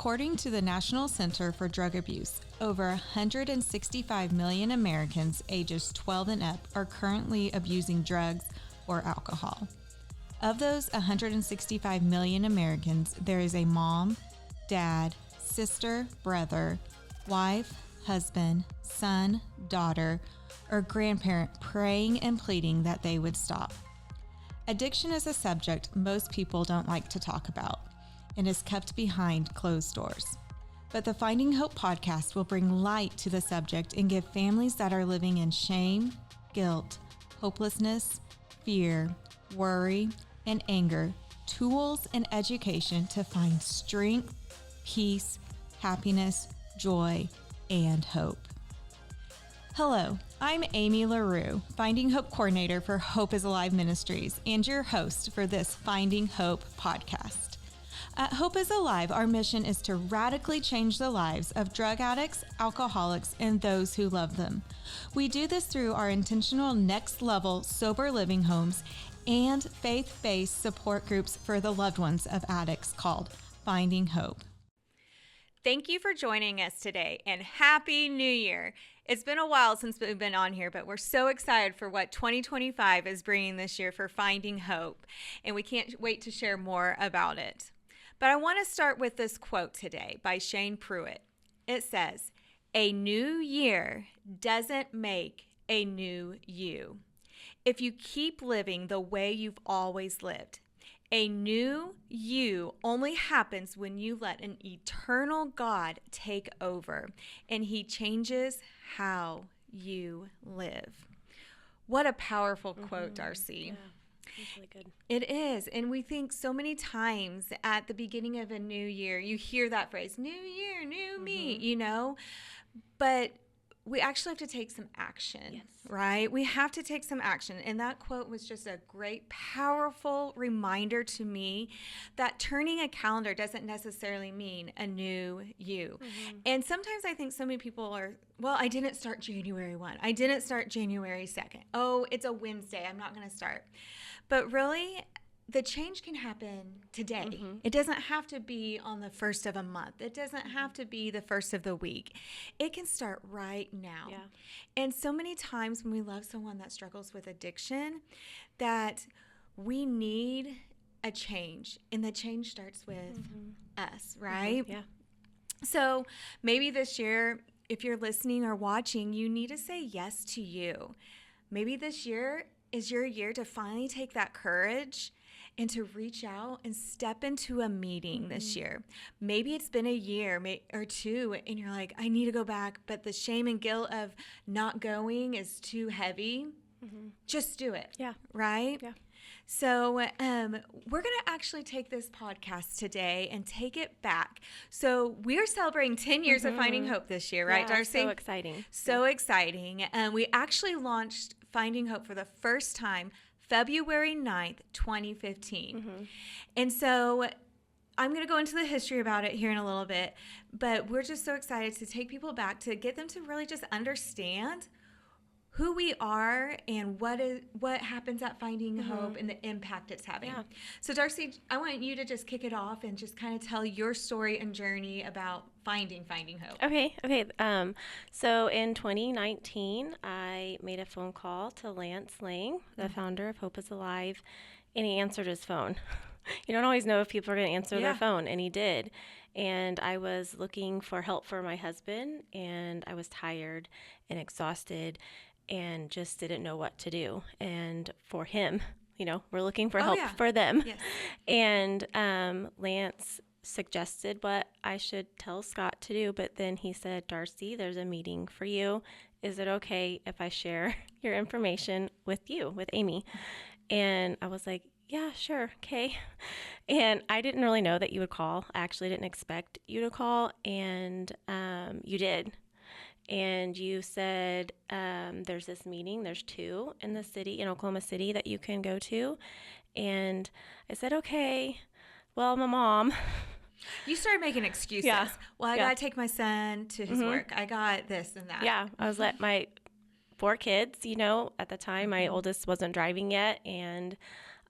According to the National Center for Drug Abuse, over 165 million Americans ages 12 and up are currently abusing drugs or alcohol. Of those 165 million Americans, there is a mom, dad, sister, brother, wife, husband, son, daughter, or grandparent praying and pleading that they would stop. Addiction is a subject most people don't like to talk about and is kept behind closed doors. But the Finding Hope podcast will bring light to the subject and give families that are living in shame, guilt, hopelessness, fear, worry, and anger tools and education to find strength, peace, happiness, joy, and hope. Hello, I'm Amy LaRue, Finding Hope Coordinator for Hope is Alive Ministries and your host for this Finding Hope podcast. At Hope is Alive, our mission is to radically change the lives of drug addicts, alcoholics, and those who love them. We do this through our intentional next level sober living homes and faith-based support groups for the loved ones of addicts called Finding Hope. Thank you for joining us today, and Happy New Year. It's been a while since we've been on here, but we're so excited for what 2025 is bringing this year for Finding Hope, and we can't wait to share more about it. But I want to start with this quote today by Shane Pruitt. It says, "A new year doesn't make a new you. If you keep living the way you've always lived, a new you only happens when you let an eternal God take over and he changes how you live." What a powerful quote, Darcie. Yeah, that's really good. It is. And we think so many times at the beginning of a new year, you hear that phrase, new year, new me, but we actually have to take some action, right? We have to take some action. And that quote was just a great, powerful reminder to me that turning a calendar doesn't necessarily mean a new you. And sometimes I think so many people are, well, I didn't start January 1. I didn't start January 2nd. Oh, it's a Wednesday. I'm not going to start. But really, the change can happen today. It doesn't have to be on the first of a month. It doesn't have to be the first of the week. It can start right now. Yeah. And so many times when we love someone that struggles with addiction, that we need a change. And the change starts with us, right? Yeah. So maybe this year, if you're listening or watching, you need to say yes to you. Maybe this year is your year to finally take that courage and to reach out and step into a meeting this year. Maybe it's been a year or two and you're like, I need to go back, but the shame and guilt of not going is too heavy. Just do it. Yeah. Right? Yeah. So we're going to actually take this podcast today and take it back. So we are celebrating 10 years of Finding Hope this year, right, Yeah, Darcie? so exciting. So exciting. We actually launched Finding Hope for the first time February 9th, 2015. And so I'm going to go into the history about it here in a little bit, but we're just so excited to take people back to get them to really just understand who we are and what happens at Finding Hope and the impact it's having. Yeah. So Darcie, I want you to just kick it off and just kind of tell your story and journey about finding Hope. Okay. So in 2019, I made a phone call to Lance Lang, the founder of Hope is Alive, and he answered his phone. You don't always know if people are going to answer their phone, and he did. And I was looking for help for my husband, and I was tired and exhausted and just didn't know what to do. And for him, we're looking for help for them. Yes. And Lance suggested what I should tell Scott to do, but then he said, Darcie, there's a meeting for you. Is it okay if I share your information with Amy? And I was like, yeah, sure, okay. And I didn't really know that you would call. I actually didn't expect you to call, and you did. And you said, there's this meeting, there's 2 in the city, in Oklahoma City, that you can go to. And I said, okay, well, my mom. You started making excuses. Yeah. Well, I got to take my son to his work. I got this and that. Yeah, I was like, my 4 kids, at the time, my oldest wasn't driving yet, and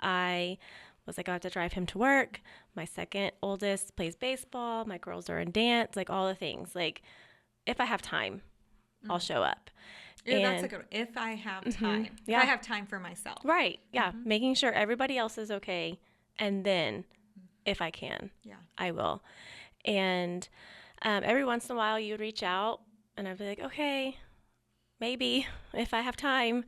I was like, I have to drive him to work. My second oldest plays baseball. My girls are in dance, like all the things. Like, if I have time, I'll show up. Yeah, that's a good one. If I have time. Yeah. If I have time for myself. Right. Yeah. Making sure everybody else is okay. And then if I can, I will. And every once in a while you would reach out and I'd be like, okay, maybe if I have time.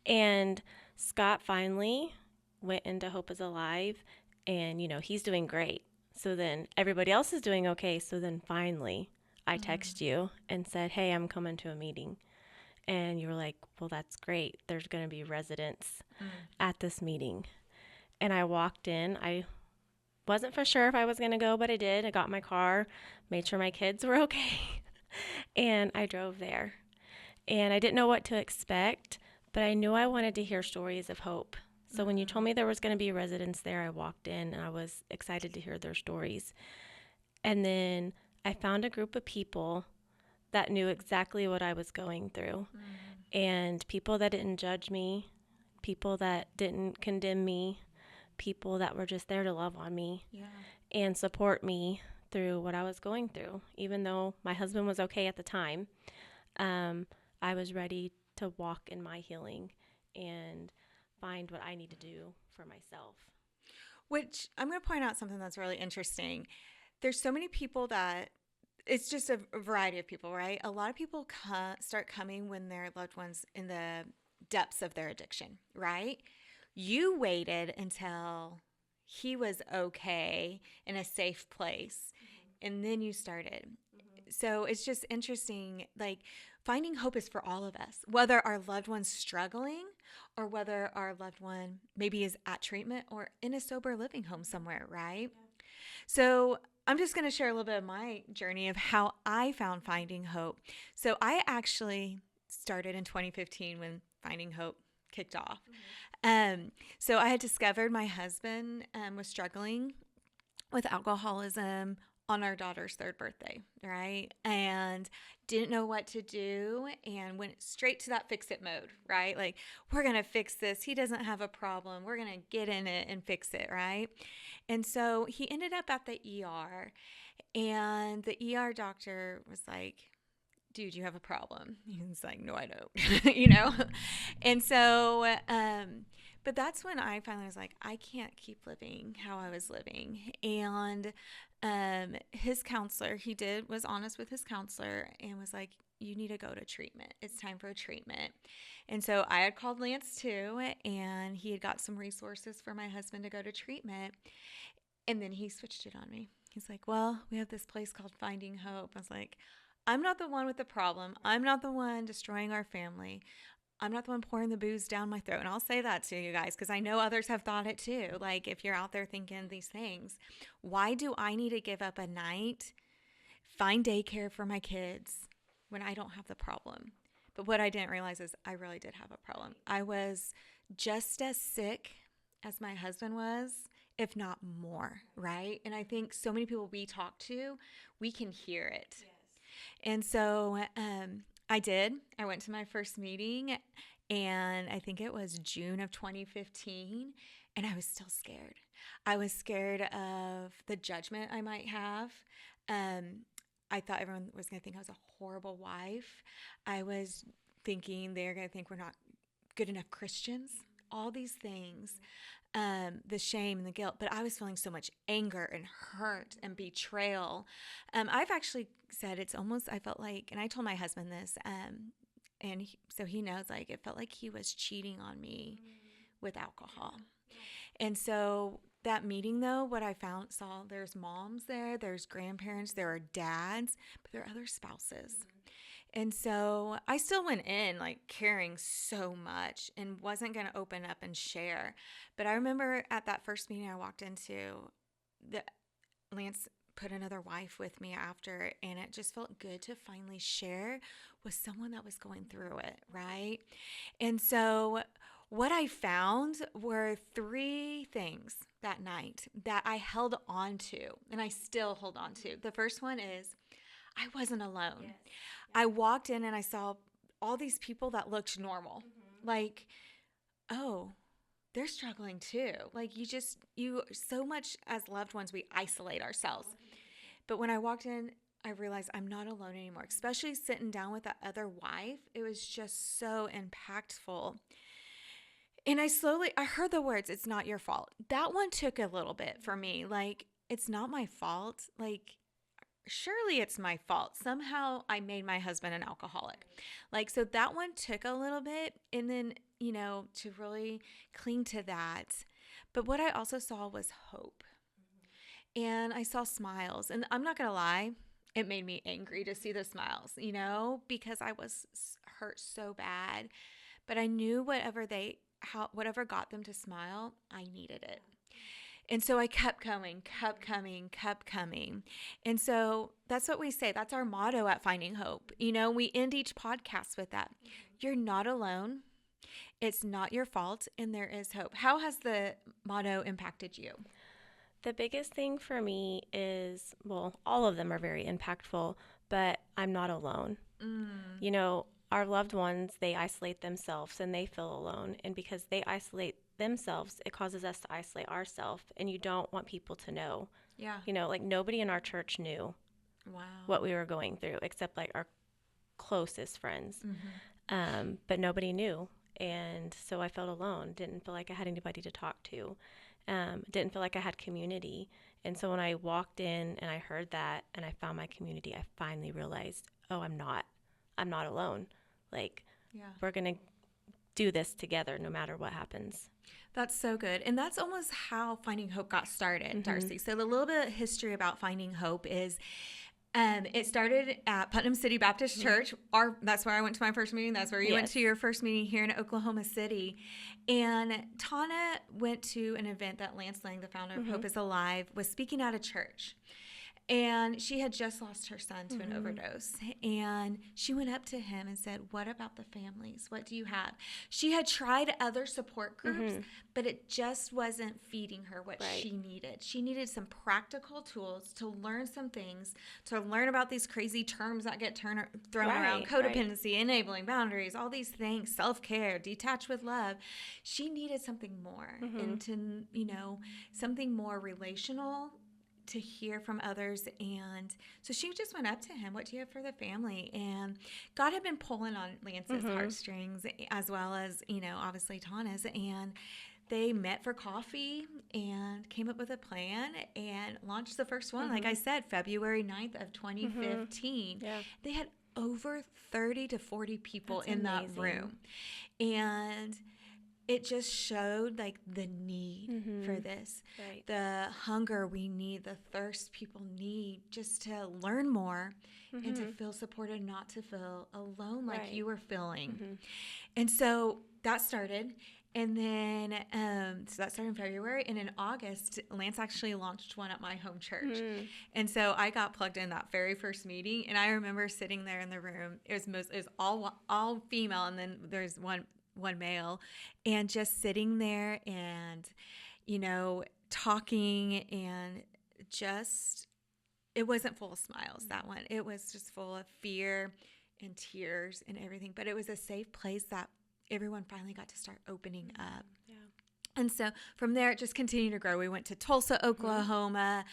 And Scott finally went into Hope is Alive, and, you know, he's doing great. So then everybody else is doing okay. So then finally I text you and said, hey, I'm coming to a meeting. And you were like, well, that's great. There's going to be residents at this meeting. And I walked in. I wasn't for sure if I was going to go, but I did. I got my car, made sure my kids were okay, and I drove there. And I didn't know what to expect, but I knew I wanted to hear stories of hope. So when you told me there was going to be residents there, I walked in and I was excited to hear their stories. And then I found a group of people that knew exactly what I was going through, and people that didn't judge me, people that didn't condemn me, people that were just there to love on me and support me through what I was going through. Even though my husband was okay at the time, I was ready to walk in my healing and find what I need to do for myself. Which I'm going to point out something that's really interesting. There's so many people that it's just a variety of people, right? A lot of people start coming when their loved one's in the depths of their addiction, right? You waited until he was okay in a safe place, and then you started. So it's just interesting, like finding hope is for all of us, whether our loved one's struggling or whether our loved one maybe is at treatment or in a sober living home somewhere, right? So I'm just going to share a little bit of my journey of how I found finding hope. So I actually started in 2015 when Finding Hope kicked off. So I had discovered my husband was struggling with alcoholism on our daughter's 3rd birthday, right? And didn't know what to do and went straight to that fix it mode, right? Like, we're going to fix this. He doesn't have a problem. We're going to get in it and fix it, right? And so he ended up at the ER, and the ER doctor was like, dude, you have a problem. He's like, no, I don't, you know? And so, but that's when I finally was like, I can't keep living how I was living. And his counselor, was honest with his counselor and was like, you need to go to treatment. It's time for a treatment. And so I had called Lance too, and he had got some resources for my husband to go to treatment. And then he switched it on me. He's like, well, we have this place called Finding Hope. I was like, I'm not the one with the problem. I'm not the one destroying our family. I'm not the one pouring the booze down my throat. And I'll say that to you guys because I know others have thought it too. Like, if you're out there thinking these things, why do I need to give up a night, find daycare for my kids when I don't have the problem? But what I didn't realize is I really did have a problem. I was just as sick as my husband was, if not more, right? And I think so many people we talk to, we can hear it. Yes. And so I did. I went to my first meeting, and I think it was June of 2015, and I was still scared. I was scared of the judgment I might have. I thought everyone was going to think I was a horrible wife. I was thinking they're going to think we're not good enough Christians, all these things. The shame and the guilt, but I was feeling so much anger and hurt and betrayal. I've actually said it's almost, I felt like, and I told my husband this, so he knows, like, it felt like he was cheating on me with alcohol. And so that meeting, though, what I saw there's moms there, there's grandparents, there are dads, but there are other spouses. And so I still went in like caring so much and wasn't going to open up and share. But I remember at that first meeting I walked into, Lance put another wife with me after, and it just felt good to finally share with someone that was going through it, right? And so what I found were 3 things that night that I held on to, and I still hold on to. The first one is I wasn't alone. Yes. I walked in and I saw all these people that looked normal. Like, oh, they're struggling too. Like you so much as loved ones, we isolate ourselves. But when I walked in, I realized I'm not alone anymore, especially sitting down with that other wife. It was just so impactful. And I heard the words, it's not your fault. That one took a little bit for me. Like, it's not my fault. Like, surely it's my fault. Somehow I made my husband an alcoholic. Like, so that one took a little bit. And then, to really cling to that. But what I also saw was hope. And I saw smiles. And I'm not going to lie, it made me angry to see the smiles, because I was hurt so bad. But I knew whatever got them to smile, I needed it. And so I kept coming. And so that's what we say. That's our motto at Finding Hope. We end each podcast with that. You're not alone. It's not your fault, and there is hope. How has the motto impacted you? The biggest thing for me is, well, all of them are very impactful, but I'm not alone. Our loved ones, they isolate themselves and they feel alone. And because they isolate themselves, it causes us to isolate ourselves. And you don't want people to know. Yeah. Like nobody in our church knew what we were going through except like our closest friends. Mm-hmm. But nobody knew. And so I felt alone. Didn't feel like I had anybody to talk to. Didn't feel like I had community. And so when I walked in and I heard that and I found my community, I finally realized, I'm not alone. Like, we're going to do this together no matter what happens. That's so good. And that's almost how Finding Hope got started, Darcie. So the little bit of history about Finding Hope is it started at Putnam City Baptist Church. That's where I went to my first meeting. That's where you went to your first meeting here in Oklahoma City. And Tana went to an event that Lance Lang, the founder of Hope is Alive, was speaking at a church. And she had just lost her son to an overdose. And she went up to him and said, what about the families? What do you have? She had tried other support groups, but it just wasn't feeding her what she needed. She needed some practical tools to learn some things, to learn about these crazy terms that get thrown around, codependency, enabling boundaries, all these things, self-care, detach with love. She needed something more and to, something more relational, to hear from others. And so she just went up to him, what do you have for the family? And God had been pulling on Lance's heartstrings, as well as, obviously Tana's. And they met for coffee and came up with a plan and launched the first one. Like I said, February 9th of 2015. Yeah. They had over 30 to 40 people in that room. And it just showed like the need for this, the hunger we need, the thirst people need just to learn more and to feel supported, not to feel alone like you were feeling. And so that started. And then, so that started in February. And in August, Lance actually launched one at my home church. And so I got plugged in that very first meeting. And I remember sitting there in the room. It was all female. And then there's one male, and just sitting there and, talking, and just, it wasn't full of smiles, that one. It was just full of fear and tears and everything. But it was a safe place that everyone finally got to start opening up. Yeah. And so from there, it just continued to grow. We went to Tulsa, Oklahoma,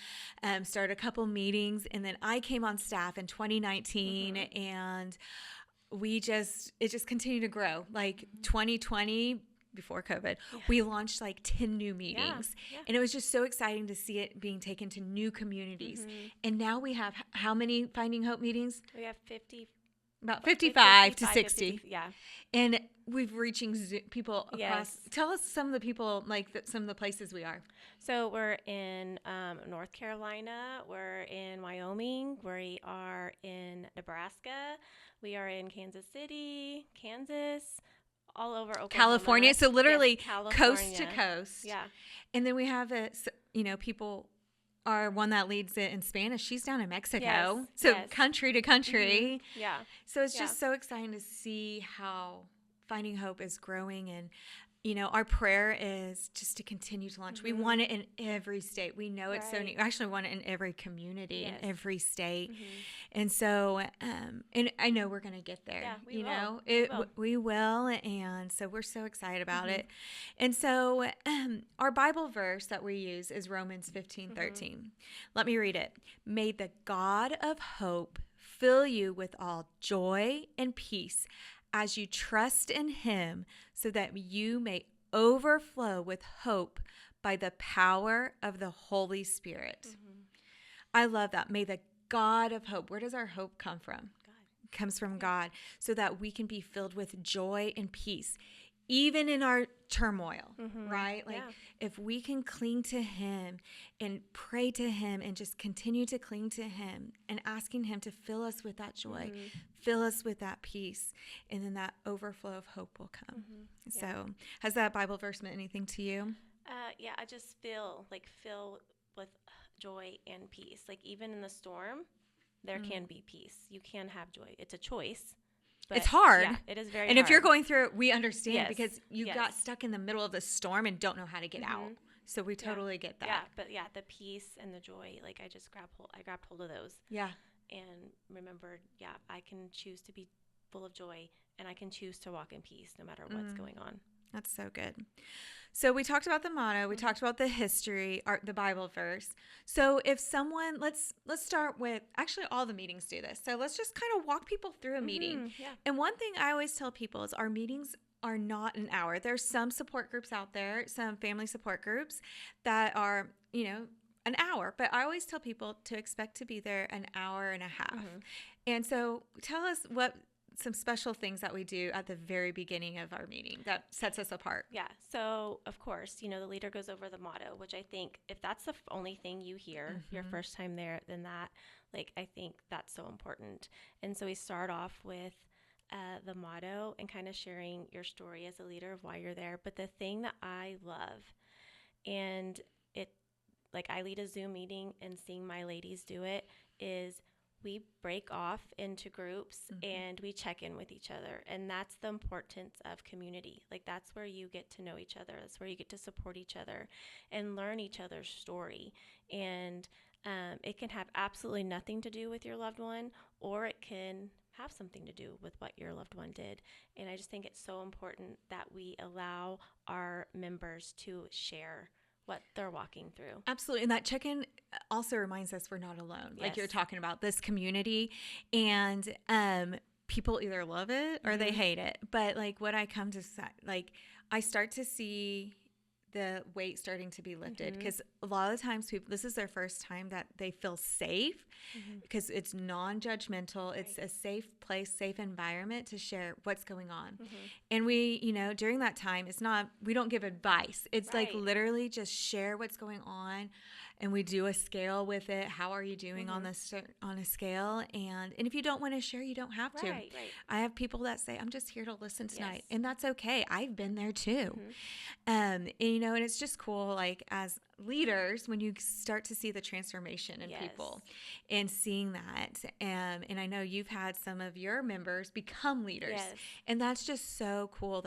started a couple meetings, and then I came on staff in 2019, and it just continued to grow. Like 2020, before COVID, we launched like 10 new meetings. And it was just so exciting to see it being taken to new communities. And now we have how many Finding Hope meetings? We have 50. About 55 to 60. 50, yeah. And we've reaching people across. Tell us some of the people, some of the places we are. So we're in North Carolina. We're in Wyoming. We are in Nebraska. We are in Kansas City, Kansas, all over Oklahoma. California. So literally California. Coast to coast. Yeah. And then we have, people... Our one that leads it in Spanish, she's down in Mexico. Yes, so country to country. Yeah. So it's just so exciting to see how Finding Hope is growing. And our prayer is just to continue to launch. We want it in every state. We know it's so neat. We actually want it in every community, in every state. And so, and I know we're going to get there. Yeah, we will. And so we're so excited about it. And so our Bible verse that we use is Romans 15:13. Let me read it. May the God of hope fill you with all joy and peace as you trust in him, so that you may overflow with hope by the power of the Holy Spirit. I love that. May the God of hope. Where does our hope come from? God. It comes from God, so that we can be filled with joy and peace, even in our turmoil, right? Like if we can cling to him and pray to him and just continue to cling to him and asking him to fill us with that joy, fill us with that peace, and then that overflow of hope will come. So has that Bible verse meant anything to you? Yeah, I just feel with joy and peace. Like even in the storm, there can be peace. You can have joy. It's a choice. But it's hard. Yeah, it is very hard. And if you're going through it, we understand because you got stuck in the middle of the storm and don't know how to get out. So we totally get that. Yeah, but the peace and the joy, like I grabbed hold of those. Yeah. And remembered, I can choose to be full of joy, and I can choose to walk in peace no matter what's going on. That's so good. So we talked about the motto, we talked about the history, the Bible verse. So if someone, let's start with, actually all the meetings do this. So let's just kind of walk people through a meeting. Yeah. And one thing I always tell people is our meetings are not an hour. There's some support groups out there, some family support groups that are, an hour. But I always tell people to expect to be there an hour and a half. And so tell us some special things that we do at the very beginning of our meeting that sets us apart. Yeah. So, of course, the leader goes over the motto, which I think if that's the only thing you hear your first time there, then I think that's so important. And so we start off with the motto and kind of sharing your story as a leader of why you're there. But the thing that I love, and I lead a Zoom meeting and seeing my ladies do it, is we break off into groups and we check in with each other. And that's the importance of community. That's where you get to know each other. That's where you get to support each other and learn each other's story. And it can have absolutely nothing to do with your loved one, or it can have something to do with what your loved one did. And I just think it's so important that we allow our members to share what they're walking through. Absolutely. And that check-in also reminds us we're not alone. Like you're talking about this community, and people either love it or they hate it. But what I come to say, I start to see the weight starting to be lifted, because a lot of the times this is their first time that they feel safe, because it's non-judgmental. Right. It's a safe place, safe environment to share what's going on. And we, during that time, we don't give advice. It's literally just share what's going on. And we do a scale with it. How are you doing on a scale? And if you don't want to share, you don't have to. Right. I have people that say, I'm just here to listen tonight. And that's okay. I've been there too. And it's just cool, as leaders, when you start to see the transformation in people and seeing that. And I know you've had some of your members become leaders. Yes. And that's just so cool,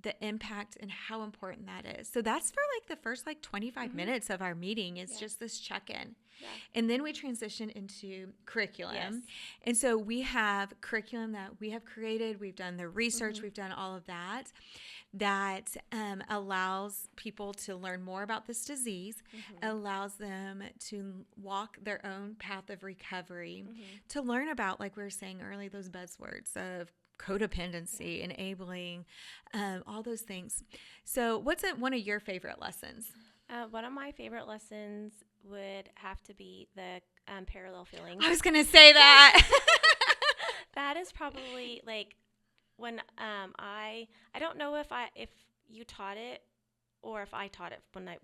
the impact and how important that is. So that's for the first 25 minutes of our meeting is just this check-in. Yeah. And then we transition into curriculum. Yes. And so we have curriculum that we have created. We've done the research. We've done all of that allows people to learn more about this disease, allows them to walk their own path of recovery, to learn about, like we were saying earlier, those buzzwords of codependency, enabling, all those things. So what's one of your favorite lessons? One of my favorite lessons would have to be the parallel feelings. I was going to say that. That is probably when I don't know if you taught it or if I taught it when I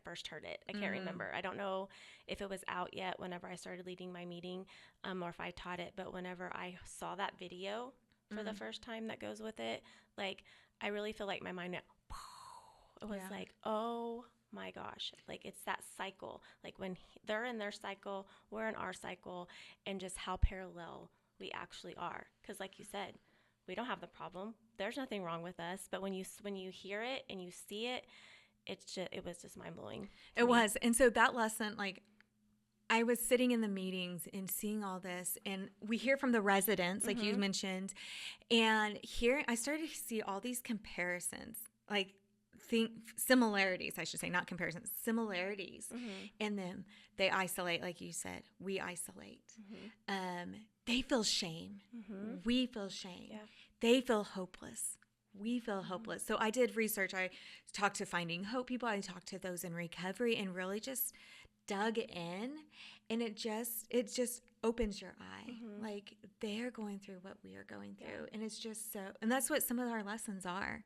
first heard it. I can't remember. I don't know if it was out yet whenever I started leading my meeting, or if I taught it. But whenever I saw that video for the first time that goes with it, I really feel like my mind went, it was oh my gosh, it's that cycle. When they're in their cycle, we're in our cycle, and just how parallel we actually are. Because like you said, we don't have the problem. There's nothing wrong with us. But when you hear it and you see it, it was just mind blowing. It was. And so that lesson, like, I was sitting in the meetings and seeing all this, and we hear from the residents, like you mentioned, and here I started to see all these comparisons, like similarities, I should say, not comparisons, similarities in them. They isolate, like you said, we isolate. They feel shame. We feel shame. Yeah. They feel hopeless. We feel hopeless. So I did research. I talked to Finding Hope people. I talked to those in recovery and really just dug in, and it just opens your eye. Like, they're going through what we are going through, and it's just so, and that's what some of our lessons are.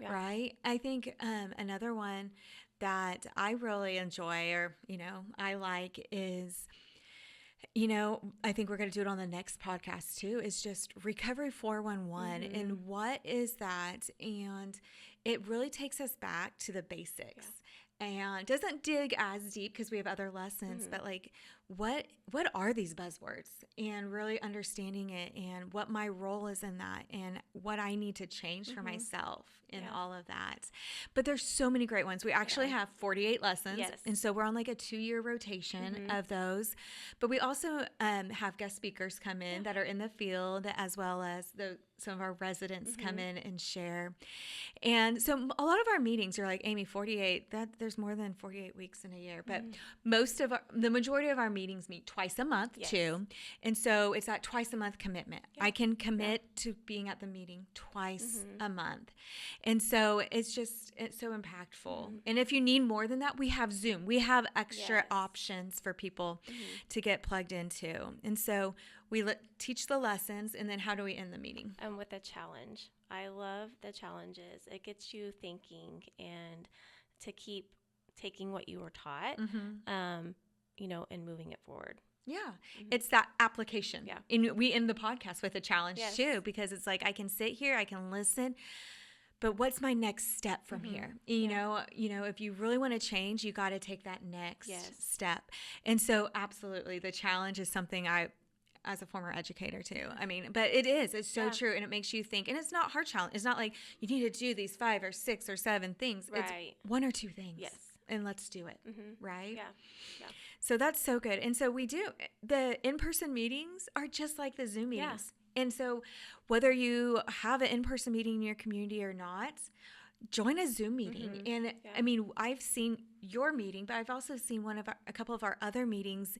Right. I think another one that I really enjoy, or I like, is, I think we're going to do it on the next podcast too, is just Recovery 411. And what is that? And it really takes us back to the basics. And doesn't dig as deep because we have other lessons, but like, what are these buzzwords, and really understanding it, and what my role is in that, and what I need to change for myself in all of that. But there's so many great ones. We actually have 48 lessons, and so we're on like a 2-year rotation of those. But we also have guest speakers come in that are in the field, as well as some of our residents come in and share. And so a lot of our meetings are like, Amy, 48, there's more than 48 weeks in a year. But the majority of our meetings meet twice a month too. And so it's that twice a month commitment. I can commit to being at the meeting twice a month. And so it's so impactful. And if you need more than that, we have Zoom. We have extra options for people to get plugged into. And so we teach the lessons, and then how do we end the meeting? With a challenge. I love the challenges. It gets you thinking, and to keep taking what you were taught, and moving it forward. Yeah. It's that application. Yeah. And we end the podcast with a challenge too, because it's like, I can sit here, I can listen, but what's my next step from here? You know, if you really want to change, you got to take that next step. And so absolutely, the challenge is something as a former educator too. I mean, but it's so true. And it makes you think, and it's not hard challenge. It's not like you need to do these 5 or 6 or 7 things. Right. It's 1 or 2 things. Yes. And let's do it. Right. Yeah. So that's so good. And so we do, the in-person meetings are just like the Zoom meetings. And so whether you have an in-person meeting in your community or not, join a Zoom meeting. And I mean, I've seen your meeting, but I've also seen a couple of our other meetings,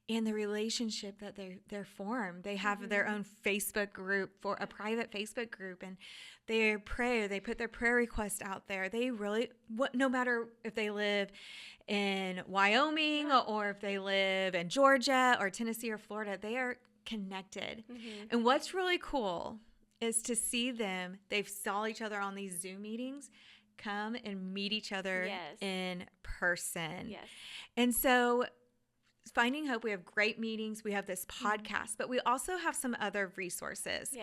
and the relationship that they're formed. They have their own Facebook group, for a private Facebook group, and they put their prayer request out there. They really, no matter if they live in Wyoming or if they live in Georgia or Tennessee or Florida, they are connected. And what's really cool is to see them, they saw each other on these Zoom meetings, come and meet each other in person. And so Finding Hope, we have great meetings. We have this podcast, but we also have some other resources.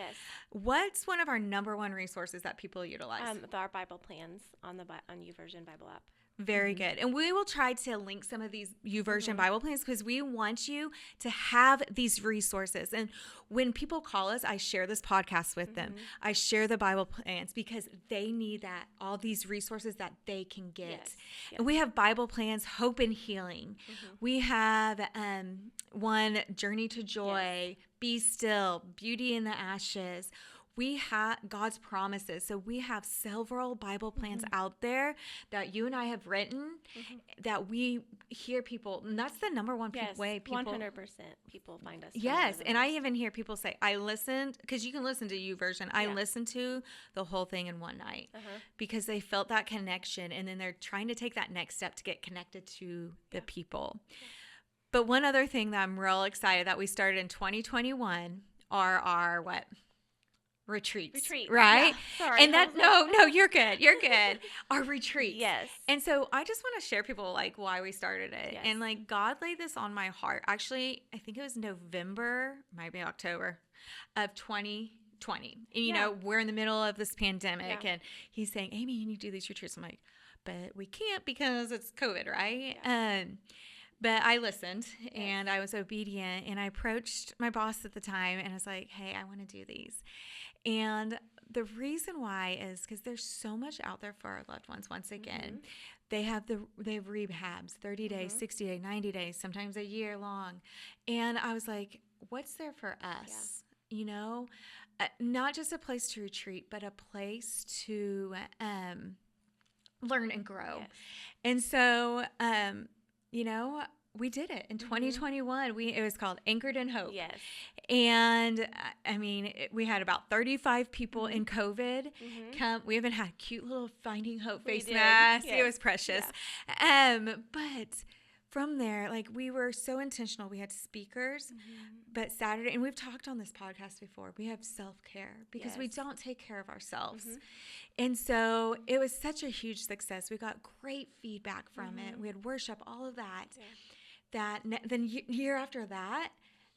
What's one of our number one resources that people utilize? Our Bible plans on YouVersion Bible app. Very good. And we will try to link some of these YouVersion Bible plans, because we want you to have these resources. And when people call us, I share this podcast with them. I share the Bible plans, because they need all these resources that they can get. And we have Bible plans, Hope and Healing. We have one, Journey to Joy, Be Still, Beauty in the Ashes. We have God's Promises. So we have several Bible plans out there that you and I have written that we hear people, and that's the number one way people. 100% people find us. Yes. And I even hear people say, I listened, because you can listen to YouVersion. I listened to the whole thing in one night because they felt that connection. And then they're trying to take that next step to get connected to the people. But one other thing that I'm real excited that we started in 2021 are our retreats, right? Yeah. Sorry. And no, you're good. You're good. Our retreats. Yes. And so I just want to share people like why we started it. And like God laid this on my heart. Actually, I think it was November, might be October of 2020. And you know, we're in the middle of this pandemic and he's saying, Amy, you need to do these retreats. I'm like, but we can't because it's COVID, right? But I listened and I was obedient, and I approached my boss at the time and I was like, hey, I want to do these. And the reason why is because there's so much out there for our loved ones. Once again, they have rehabs, 30 days, 60 days, 90 days, sometimes a year long. And I was like, what's there for us? Yeah. You know, not just a place to retreat, but a place to learn and grow. Yes. And so, you know, we did it in 2021. It was called Anchored in Hope. Yes. And I mean, we had about 35 people in COVID come. We even had cute little Finding Hope face masks. Yes. It was precious. Yeah. But from there, like, we were so intentional. We had speakers, but Saturday, and we've talked on this podcast before, we have self-care because we don't take care of ourselves. And so it was such a huge success. We got great feedback from it. We had worship, all of that. Yeah. Then year after that,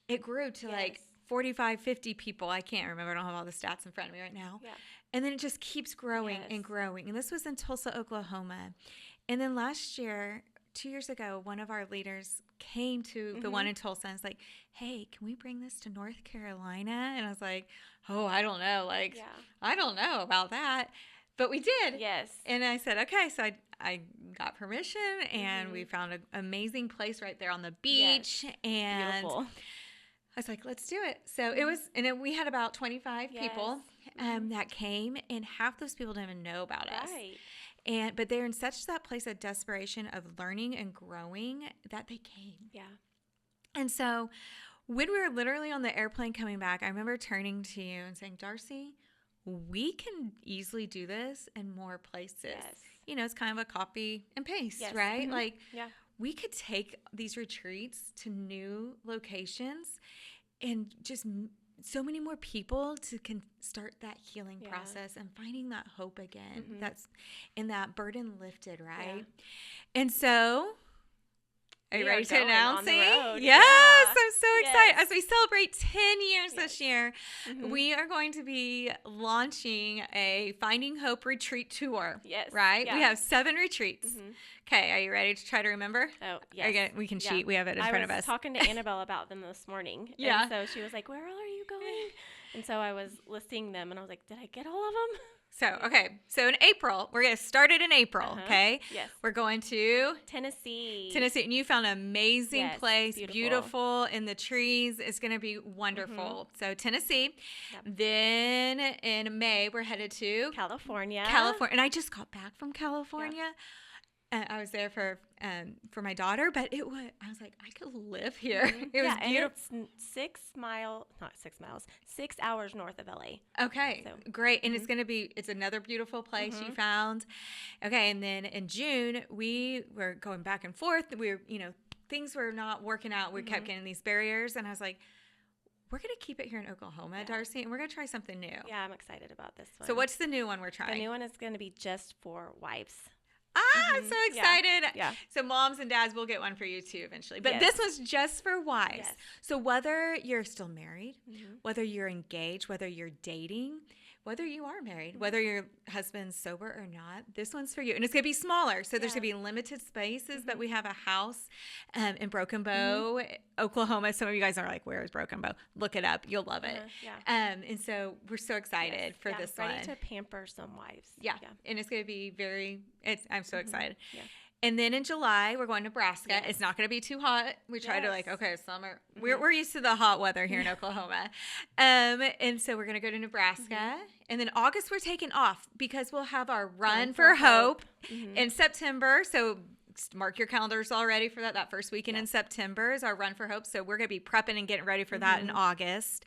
it grew to like 45, 50 people. I can't remember. I don't have all the stats in front of me right now. Yeah. And then it just keeps growing and growing. And this was in Tulsa, Oklahoma. And then last year, 2 years ago, one of our leaders came to the one in Tulsa and was like, hey, can we bring this to North Carolina? And I was like, oh, I don't know. Like, I don't know about that. But we did. Yes. And I said, okay. So I got permission, and we found an amazing place right there on the beach. Yes. And beautiful. I was like, let's do it. So it was, and we had about 25 people that came, and half those people didn't even know about us. But they're in such that place of desperation of learning and growing that they came. Yeah. And so when we were literally on the airplane coming back, I remember turning to you and saying, Darcie, we can easily do this in more places. Yes. You know, it's kind of a copy and paste, right? Like, we could take these retreats to new locations and just so many more people can start that healing process and finding that hope again. That's in that burden lifted, right? Yeah. And so, are you ready to announce it? Yes, I'm so excited. As we celebrate 10 years this year, we are going to be launching a Finding Hope retreat tour. Yes. Right? Yeah. We have 7 retreats. Okay, are you ready to try to remember? Oh, yes. We can cheat. We have it in front of us. I was talking to Annabelle about them this morning. Yeah. And so she was like, where all are you going? And so I was listing them, and I was like, did I get all of them? So in April, we're going to start it in April, okay? Yes. We're going to Tennessee. And you found an amazing place, beautiful in the trees. It's going to be wonderful. So Tennessee. Yep. Then in May, we're headed to California. And I just got back from California. Yep. I was there for my daughter, but I was like, I could live here. It was beautiful. And it's 6 hours north of LA. Okay, so, great. And it's another beautiful place you found. Okay, and then in June, we were going back and forth. Things were not working out. We kept getting these barriers, and I was like, we're going to keep it here in Oklahoma, Darcie, and we're going to try something new. Yeah, I'm excited about this one. So what's the new one we're trying? The new one is going to be just for wives. I'm so excited. Yeah. So moms and dads, we'll get one for you too eventually. But this was just for wives. Yes. So whether you're still married, whether you're engaged, whether you're dating, whether you are married, whether your husband's sober or not, this one's for you. And it's going to be smaller. So there's going to be limited spaces, but we have a house in Broken Bow, Oklahoma. Some of you guys are like, where is Broken Bow? Look it up. You'll love it. And so we're so excited for this one. Ready to pamper some wives. Yeah. And it's going to be I'm so excited. Yeah. And then in July, we're going to Nebraska. Yes. It's not going to be too hot. We try to summer. We're used to the hot weather here in Oklahoma. And so we're going to go to Nebraska. And then August, we're taking off because we'll have our Run for Hope in September. So mark your calendars already for that. That first weekend in September is our Run for Hope. So we're going to be prepping and getting ready for that in August.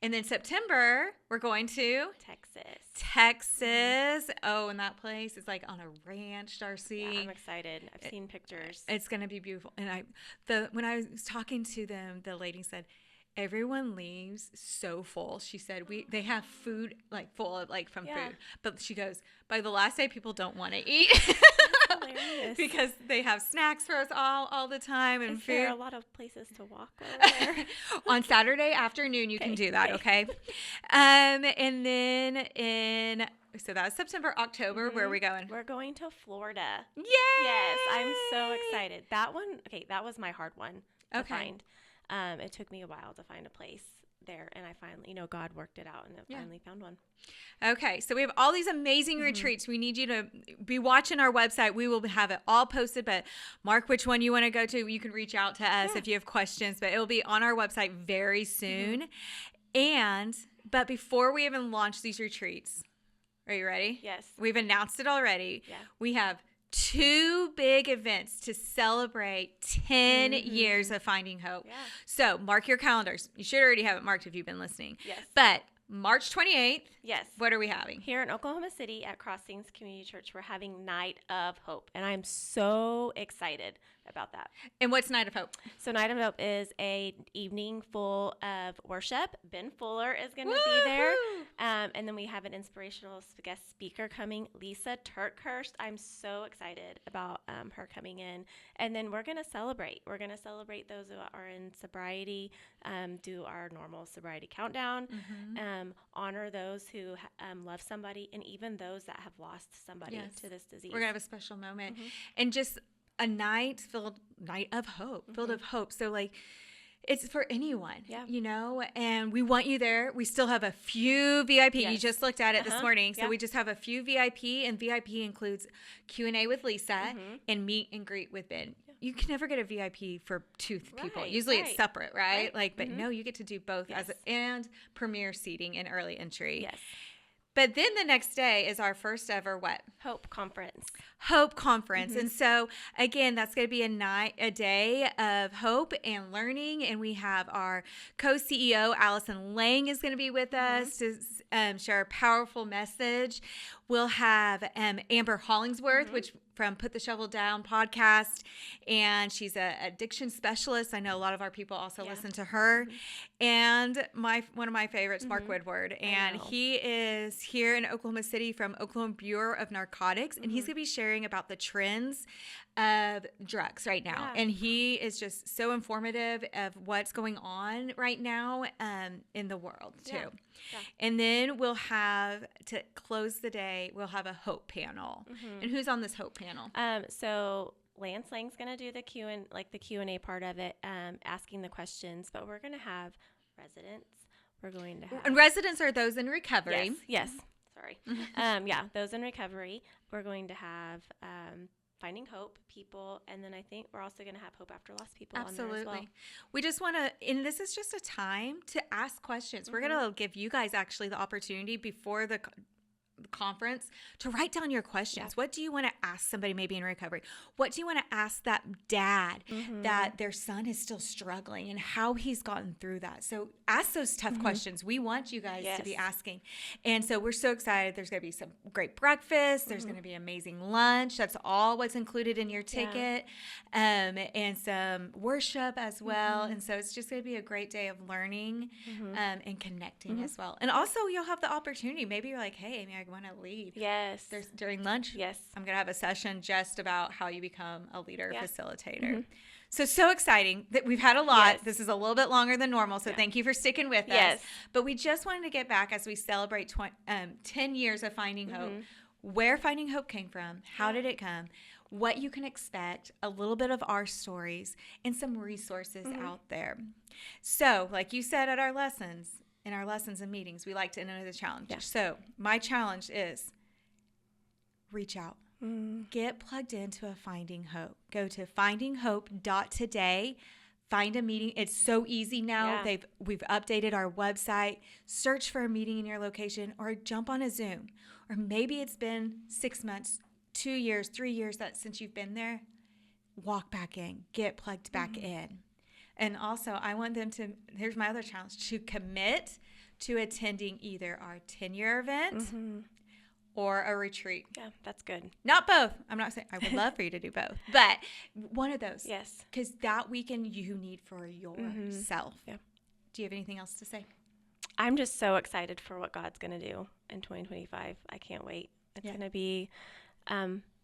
And then September, we're going to Texas. Oh, and that place is like on a ranch, Darcie. Yeah, I'm excited. I've seen pictures. It's going to be beautiful. And when I was talking to them, the lady said, everyone leaves so full. She said they have food like full of from food, but she goes, by the last day, people don't want to eat. hilarious. because they have snacks for us all the time and Is food. there a lot of places to walk over there? On Saturday afternoon, you can do that, okay? And then so that was September, October. Where are we going? We're going to Florida. Yay! Yes, I'm so excited. That one, that was my hard one to find. It took me a while to find a place there, and I finally, God worked it out, and I finally found one. Okay, so we have all these amazing retreats. We need you to be watching our website. We will have it all posted, but mark which one you want to go to. You can reach out to us if you have questions, but it will be on our website very soon. But before we even launch these retreats, are you ready? Yes. We've announced it already. Yeah. We have 2 big events to celebrate 10 years of Finding Hope. Yeah. So mark your calendars. You should already have it marked if you've been listening. Yes. But March 28th. Yes. What are we having? Here in Oklahoma City at Crossings Community Church, we're having Night of Hope, and I'm so excited about that. And what's Night of Hope? So Night of Hope is an evening full of worship. Ben Fuller is going to be there. And then we have an inspirational guest speaker coming, Lisa Turkhurst. I'm so excited about her coming in. And then we're going to celebrate. We're going to celebrate those who are in sobriety, do our normal sobriety countdown, honor those who love somebody, and even those that have lost somebody to this disease. We're going to have a special moment. And just a night of hope, filled of hope. So it's for anyone, and we want you there. We still have a few VIP. You just looked at it this morning. So we just have a few VIP, and VIP includes Q&A with Lisa and meet and greet with Ben. You can never get a VIP for 2 people. Usually it's separate, right? But no, you get to do both and premier seating and early entry. Yes. But then the next day is our first ever what? Hope Conference. And so again, that's going to be a day of hope and learning. And we have our co-CEO, Allison Lang, is going to be with us to share a powerful message. We'll have Amber Hollingsworth, which from Put the Shovel Down podcast, and she's an addiction specialist. I know a lot of our people also listen to her. And one of my favorites, Mark Woodward, and he is here in Oklahoma City from Oklahoma Bureau of Narcotics, and he's going to be sharing about the trends of drugs right now. And he is just so informative of what's going on right now in the world too. And then we'll have, to close the day, we'll have a hope panel. And who's on this hope panel? So Lance Lang's going to do the Q&A part of it, asking the questions, but we're going to have residents. We're going to have... And residents are those in recovery. Yes. Sorry. Those in recovery. We're going to have Finding Hope people, and then I think we're also going to have Hope After Loss people on there as well. We just want to, and this is just a time to ask questions. We're going to give you guys actually the opportunity before the conference to write down your questions. What do you want to ask somebody maybe in recovery? What do you want to ask that dad that their son is still struggling and how he's gotten through that? So ask those tough questions. We want you guys to be asking. And so we're so excited. There's going to be some great breakfast. There's going to be amazing lunch. That's all what's included in your ticket. And some worship as well. And so it's just going to be a great day of learning and connecting as well. And also you'll have the opportunity. Maybe you're like, hey, Amy, I want to lead. Yes. During lunch. Yes. I'm going to have a session just about how you become a leader facilitator. So exciting that we've had a lot. This is a little bit longer than normal, so thank you for sticking with us. But we just wanted to get back as we celebrate 10 years of Finding Hope, where Finding Hope came from, how did it come, what you can expect, a little bit of our stories, and some resources out there. So like you said at our lessons, in our lessons and meetings, we like to enter the challenge. So my challenge is reach out. Get plugged into a Finding Hope. Go to findinghope.today. Find a meeting. It's so easy now. We've updated our website. Search for a meeting in your location or jump on a Zoom. Or maybe it's been 6 months, 2 years, 3 years since you've been there. Walk back in. Get plugged back in. And also, I want them to, here's my other challenge, to commit to attending either our 10-year event or a retreat. Yeah, that's good. Not both. I'm not saying, I would love for you to do both, but one of those. Yes. Because that weekend you need for yourself. Yeah. Do you have anything else to say? I'm just so excited for what God's going to do in 2025. I can't wait. It's going to be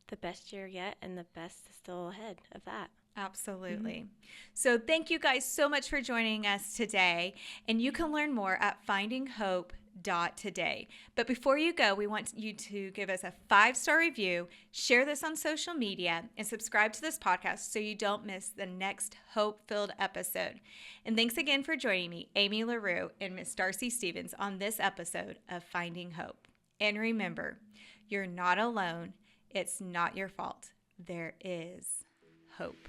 the best year yet, and the best is still ahead of that. Absolutely. So thank you guys so much for joining us today. And you can learn more at findinghope.today. But before you go, we want you to give us a 5-star review, share this on social media, and subscribe to this podcast so you don't miss the next hope-filled episode. And thanks again for joining me, Amy LaRue and Miss Darcie Stevens, on this episode of Finding Hope. And remember, you're not alone. It's not your fault. There is hope.